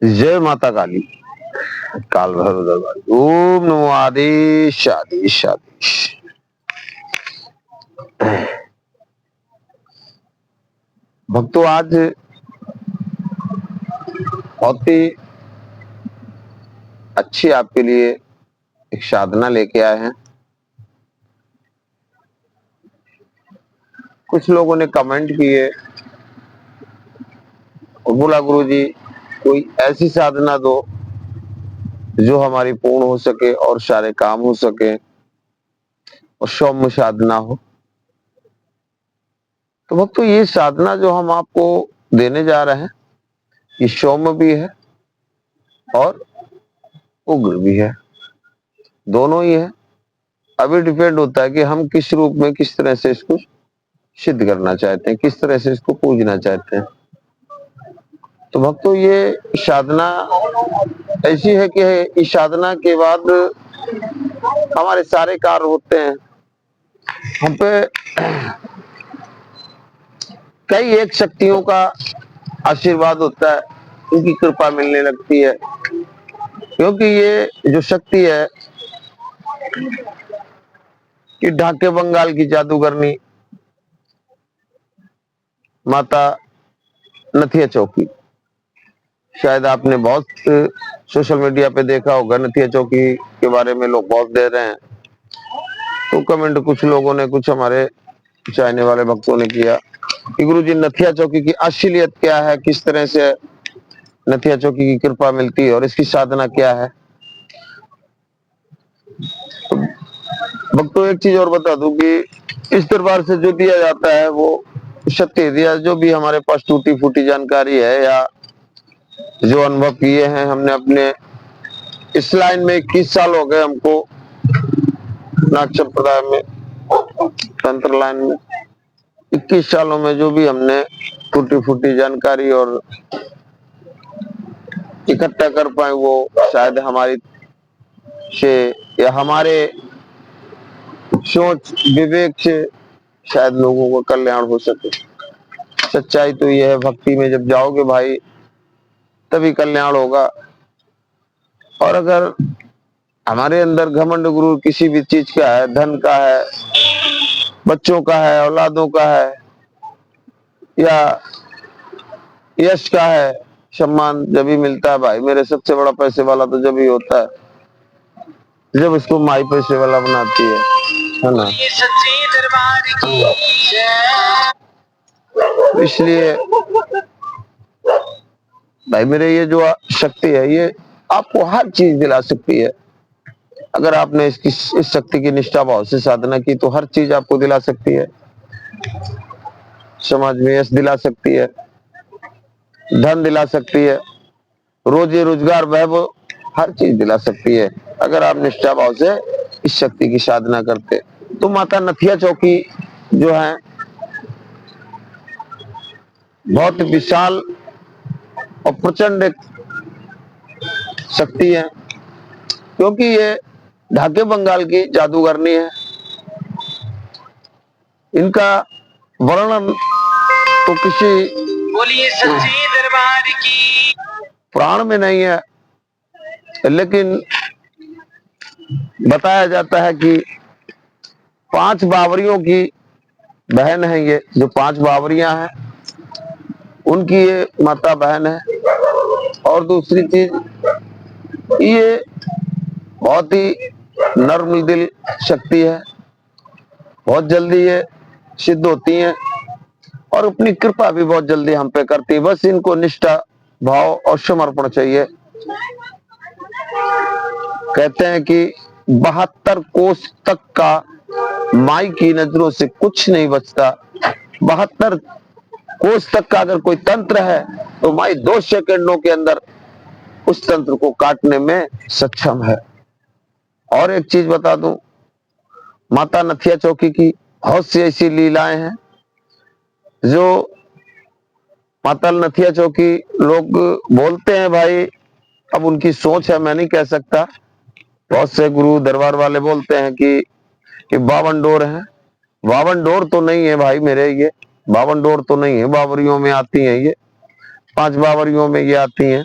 जय माता काली, काल भैरव दरबार। ओम नमो आदेश आदेश आदेश। भक्तों, आज बहुत ही अच्छी आपके लिए एक साधना लेके आए हैं। कुछ लोगों ने कमेंट किए और बोला, गुरु जी कोई ऐसी साधना दो जो हमारी पूर्ण हो सके और सारे काम हो सके और सौम्य साधना हो। तो भक्तों, ये साधना जो हम आपको देने जा रहे हैं, ये सौम्य भी है और उग्र भी है, दोनों ही है। अभी डिपेंड होता है कि हम किस रूप में, किस तरह से इसको सिद्ध करना चाहते हैं, किस तरह से इसको पूजना चाहते हैं। तो भक्तों, ये साधना ऐसी है कि इस साधना के बाद हमारे सारे कार्य होते हैं। हम पे कई एक शक्तियों का आशीर्वाद होता है, उनकी कृपा मिलने लगती है। क्योंकि ये जो शक्ति है कि ढाके बंगाल की जादूगरनी माता नथिया चौकी, शायद आपने बहुत सोशल मीडिया पे देखा होगा। नथिया चौकी के बारे में लोग बहुत दे रहे हैं। तो कमेंट कुछ लोगों ने, कुछ हमारे चाहने वाले भक्तों ने किया कि गुरुजी नथिया चौकी की असलियत क्या है, किस तरह से नथिया चौकी की कृपा मिलती है और इसकी साधना क्या है। भक्तों, एक चीज और बता दूं कि इस दरबार से जो दिया जाता है वो सत्य दिया, जो भी हमारे पास टूटी फूटी जानकारी है या जो अनुभव किए हैं हमने अपने इस लाइन में 21 साल हो गए हमको, नाग संप्रदाय में, तंत्र लाइन में 21 सालों में जो भी हमने टूटी फूटी जानकारी और इकट्ठा कर पाए, वो शायद हमारी से या हमारे सोच विवेक से शायद लोगों को कल्याण हो सके। सच्चाई तो यह है, भक्ति में जब जाओगे भाई तभी कल्याण होगा। और अगर हमारे अंदर घमंड गुरु किसी भी चीज का है, धन का है, बच्चों का है, औलादों का है या यश का है, सम्मान जब भी मिलता है भाई मेरे, सबसे बड़ा पैसे वाला तो जब ही होता है जब उसको माई पैसे वाला बनाती है ना। इसलिए भाई मेरे, ये जो शक्ति है ये आपको हर चीज दिला सकती है। अगर आपने इस शक्ति की निष्ठा भाव से साधना की तो हर चीज आपको दिला सकती है। समाज में यश दिला सकती है, धन दिला सकती है, रोजी रोजगार, वैभव, हर चीज दिला सकती है अगर आप निष्ठा भाव से इस शक्ति की साधना करते। तो माता नथिया चौकी जो है बहुत विशाल और प्रचंड एक शक्ति है, क्योंकि ये ढाके बंगाल की जादूगरनी है। इनका वर्णन तो किसी, बोलिए सच्चे दरबार की, पुराण में नहीं है, लेकिन बताया जाता है कि 5 बावरियों की बहन है। ये जो 5 बावरियां हैं उनकी ये माता बहन है। और दूसरी चीज, ये बहुत ही नर्म दिल शक्ति है, बहुत जल्दी ये सिद्ध होती हैं और अपनी कृपा भी बहुत जल्दी हम पे करती है। बस इनको निष्ठा भाव और समर्पण चाहिए। कहते हैं कि 72 कोस तक का माई की नजरों से कुछ नहीं बचता। 72 कोस तक का अगर कोई तंत्र है तो माई 2 सेकंडों के अंदर उस तंत्र को काटने में सक्षम है। और एक चीज बता दूं, माता नथिया चौकी की बहुत सी ऐसी लीलाएं हैं जो माता नथिया चौकी, लोग बोलते हैं भाई, अब उनकी सोच है, मैं नहीं कह सकता। बहुत से गुरु दरबार वाले बोलते हैं कि 52 डोर है। 52 डोर तो नहीं है भाई मेरे, ये 52 डोर तो नहीं है, बावरियों में आती हैं ये। 5 बावरियों में ये आती हैं।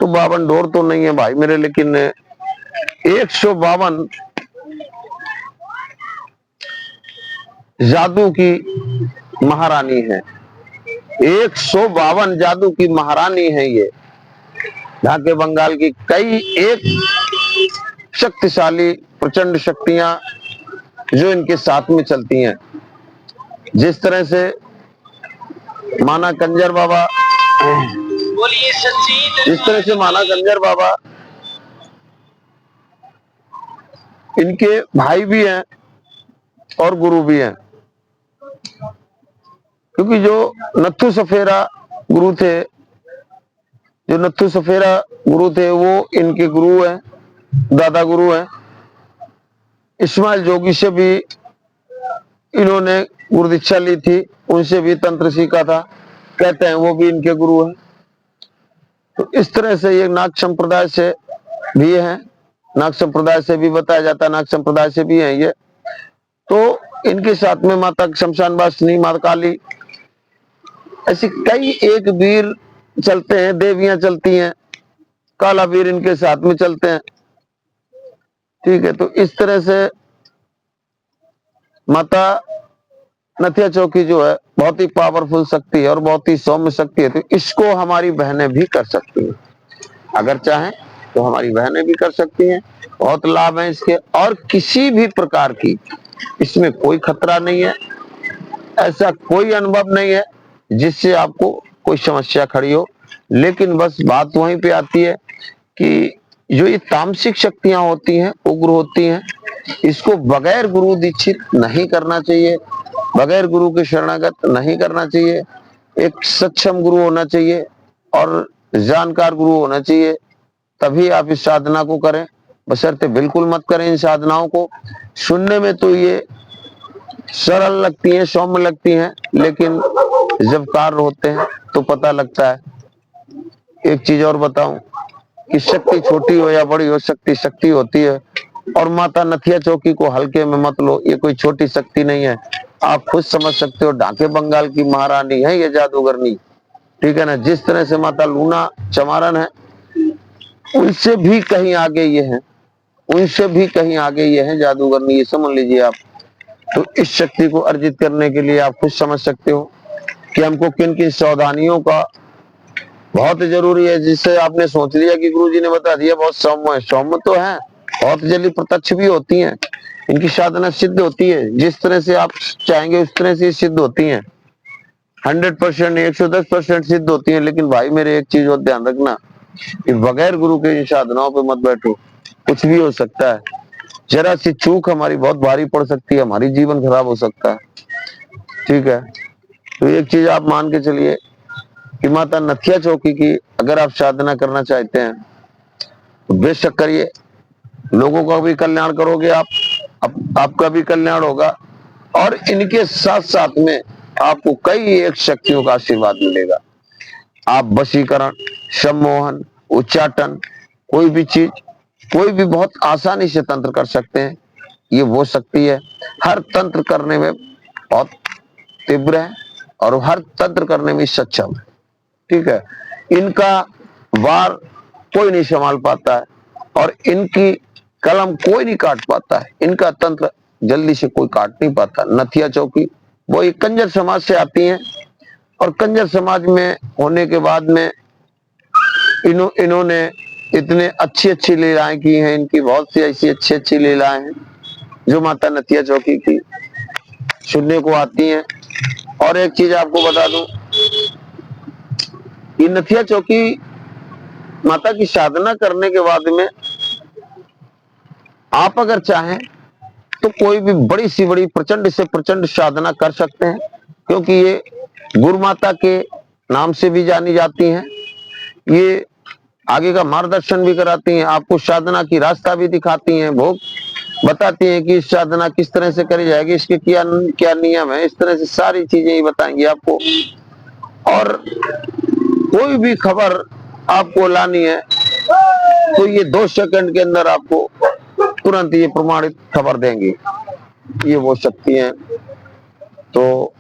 तो 52 डोर तो नहीं है भाई मेरे, लेकिन 152 जादू की महारानी है। 152 जादू की महारानी है ये। ढाके बंगाल की कई एक शक्तिशाली प्रचंड शक्तियां जो इनके साथ में चलती हैं। जिस तरह से माना कंजर बाबा, जिस तरह से माना कंजर बाबा इनके भाई भी हैं और गुरु भी हैं। क्योंकि जो नत्थु सफेरा गुरु थे, जो नत्थु सफेरा गुरु थे वो इनके गुरु हैं, दादा गुरु हैं। इस्माइल जोगी से भी इन्होंने गुरु दीक्षा ली थी, उनसे भी तंत्र सीखा था, कहते हैं वो भी इनके गुरु हैं। तो इस तरह से ये नाग संप्रदाय से भी हैं, नाग संप्रदाय से भी बताया जाता है, नाग संप्रदाय से भी हैं ये। तो इनके साथ में माता शमशान वासिनी, माता काली, ऐसी कई एक वीर चलते हैं, देवियां चलती हैं, काला वीर इनके साथ में चलते हैं। ठीक है, तो इस तरह से माता नथिया चौकी जो है बहुत ही पावरफुल शक्ति है और बहुत ही सौम्य शक्ति है। तो इसको हमारी बहनें भी कर सकती हैं, अगर चाहें तो हमारी बहनें भी कर सकती हैं। बहुत लाभ है इसके, और किसी भी प्रकार की इसमें कोई खतरा नहीं है, ऐसा कोई अनुभव नहीं है जिससे आपको कोई समस्या खड़ी हो। लेकिन बस बात वहीं पे आती है कि जो ये तामसिक शक्तियां होती हैं, उग्र होती हैं, इसको बगैर गुरु दीक्षित नहीं करना चाहिए, बगैर गुरु के शरणागत नहीं करना चाहिए। एक सक्षम गुरु होना चाहिए और जानकार गुरु होना चाहिए, तभी आप इस साधना को करें। बशर्ते बिल्कुल मत करें इन साधनाओं को। सुनने में तो ये सरल लगती हैं, सौम्य लगती हैं, लेकिन जब कार्य होते हैं तो पता लगता है। एक चीज और बताऊं कि शक्ति छोटी हो या बड़ी हो, शक्ति शक्ति होती है। और माता नथिया चौकी को हल्के में मत लो, ये कोई छोटी शक्ति नहीं है, आप खुद समझ सकते हो। ढाके बंगाल की महारानी है ये जादूगरनी, ठीक है ना। जिस तरह से माता लूना चमारन है, उनसे भी कहीं आगे ये है, उनसे भी कहीं आगे ये है जादूगरनी, ये समझ लीजिए आप। तो इस शक्ति को अर्जित करने के लिए आप खुद समझ सकते हो कि हमको किन किन सावधानियों का बहुत जरूरी है। जिससे आपने सोच लिया कि गुरुजी ने बता दिया बहुत सौम्य है, सौम्य तो है, बहुत जल्दी प्रत्यक्ष भी होती हैं, इनकी साधना सिद्ध होती है। जिस तरह से आप चाहेंगे उस तरह से सिद्ध होती हैं, 100%, 110% सिद्ध होती हैं। लेकिन भाई मेरे एक चीज और ध्यान रखना कि बगैर गुरु के इन साधनाओं पे मत बैठो, कुछ भी हो सकता है। जरा सी चूक हमारी बहुत भारी पड़ सकती है, हमारी जीवन खराब हो सकता है। ठीक है, तो एक चीज आप मान के चलिए कि माता नथिया चौकी की अगर आप साधना करना चाहते हैं तो बेशक करिए, लोगों का भी कल्याण करोगे आपका भी कल्याण होगा, और इनके साथ साथ में आपको कई एक शक्तियों का आशीर्वाद मिलेगा। आप वशीकरण, सम्मोहन, उच्चाटन, कोई भी चीज, कोई भी बहुत आसानी से तंत्र कर सकते हैं। ये वो शक्ति है, हर तंत्र करने में बहुत तीव्र है और हर तंत्र करने में सक्षम है। ठीक है, इनका वार कोई नहीं संभाल पाता है और इनकी कलम कोई नहीं काट पाता है, इनका तंत्र जल्दी से कोई काट नहीं पाता। नथिया चौकी वो एक कंजर समाज से आती हैं और कंजर समाज में होने के बाद में इन्होंने इतने अच्छी अच्छी लीलाएं की हैं, इनकी बहुत सी ऐसी अच्छी अच्छी लीलाएं हैं जो माता नथिया चौकी की सुनने को आती हैं। और एक चीज आपको बता दूं, ये नथिया चौकी माता की साधना करने के बाद में आप अगर चाहें तो कोई भी बड़ी सी बड़ी प्रचंड से प्रचंड साधना कर सकते हैं, क्योंकि ये गुरु माता के नाम से भी जानी जाती हैं। ये आगे का मार्गदर्शन भी कराती हैं, आपको साधना की रास्ता भी दिखाती हैं, भोग बताती हैं कि इस साधना किस तरह से करी जाएगी, इसके क्या क्या नियम है, इस तरह से सारी चीजें ही बताएंगी आपको। और कोई भी खबर आपको लानी है तो ये 2 सेकंड के अंदर आपको तुरंत ये प्रमाणित खबर देंगी। ये वो शक्ति है। तो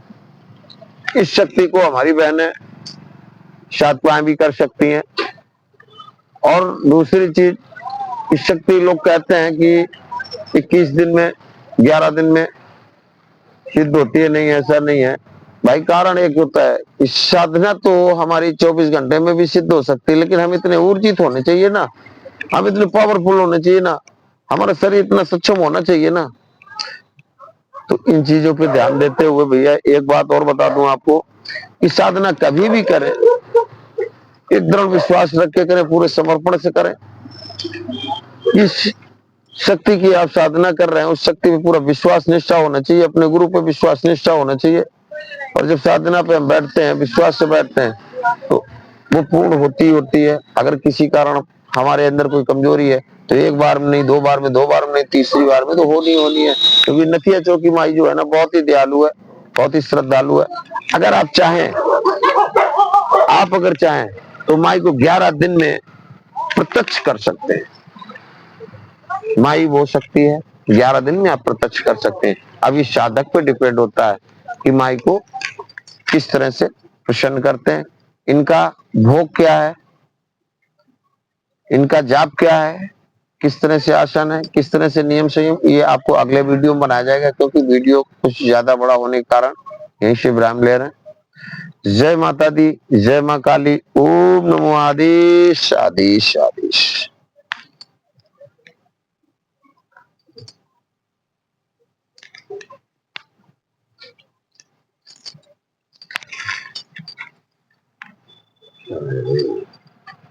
इस शक्ति को हमारी बहनें साधनाएं भी कर सकती हैं। और दूसरी चीज, इस शक्ति लोग कहते हैं कि 21 दिन में 11 दिन में सिद्ध होती है, नहीं ऐसा नहीं है भाई। कारण एक होता है, इस साधना तो हमारी 24 घंटे में भी सिद्ध हो सकती है, लेकिन हम इतने ऊर्जित होने चाहिए ना, हम इतने पावरफुल होने चाहिए ना, हमारा शरीर इतना सक्षम होना चाहिए ना। तो इन चीजों पे ध्यान देते हुए भैया एक बात और बता दूं आपको कि साधना कभी भी करें, एक दृढ़ विश्वास रख के करें, पूरे समर्पण से करें। इस शक्ति की आप साधना कर रहे हैं, उस शक्ति में पूरा विश्वास निष्ठा होना चाहिए, अपने गुरु पे विश्वास निष्ठा होना चाहिए। और जब साधना पे हम बैठते हैं, विश्वास से बैठते हैं, तो वो पूर्ण होती है। अगर किसी कारण हमारे अंदर कोई कमजोरी है तो एक बार में नहीं, 2 बार में, 2 बार में नहीं, तीसरी बार में तो होनी है। क्योंकि नथिया चौकी माई जो है ना, बहुत ही दयालु है, बहुत ही श्रद्धालु है। अगर आप चाहें, आप अगर चाहें तो माई को 11 दिन में प्रत्यक्ष कर सकते हैं। माई वो शक्ति है, 11 दिन में आप प्रत्यक्ष कर सकते हैं। अब ये साधक पे डिपेंड होता है कि माई को किस तरह से प्रसन्न करते हैं, इनका भोग क्या है, इनका जाप क्या है, किस तरह से आसन है, किस तरह से नियम संयम, ये आपको अगले वीडियो में बनाया जाएगा। क्योंकि वीडियो कुछ ज्यादा बड़ा होने के कारण यहीं से विराम ले रहे हैं। जय माता दी, जय मां काली, ओम नमो आदेश आदेश आदेश।